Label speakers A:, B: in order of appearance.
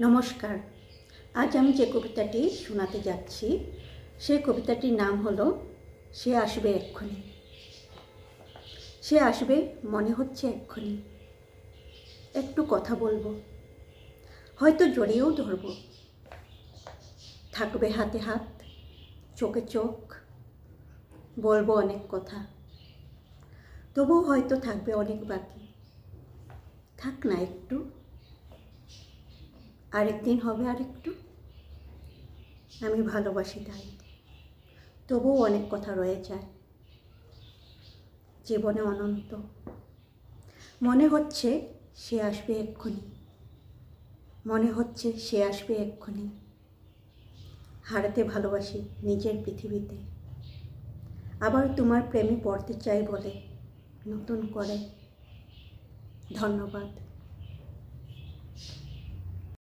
A: নমস্কার। আজ আমি যে কবিতাটি শোনাতে যাচ্ছি সেই কবিতাটির নাম হলো সে আসবে এক্ষুনি। সে আসবে মনে হচ্ছে এক্ষুনি। একটু কথা বলবো, হয়তো জড়িয়েও ধরবো। থাকবে হাতে হাত, চোখে চোখ, বলবো অনেক কথা। তবুও হয়তো থাকবে অনেক বাকি। থাক না একটু, আরেকদিন হবে আরেকটু। আমি ভালোবাসি তাই, তবুও অনেক কথা রয়ে যায় জীবনে অনন্ত। মনে হচ্ছে সে আসবে এক্ষুনি, মনে হচ্ছে সে আসবে এক্ষুনি। হারাতে ভালোবাসি নিজের পৃথিবীতে, আবার তোমার প্রেমে পড়তে চাই বলে নতুন করে। ধন্যবাদ।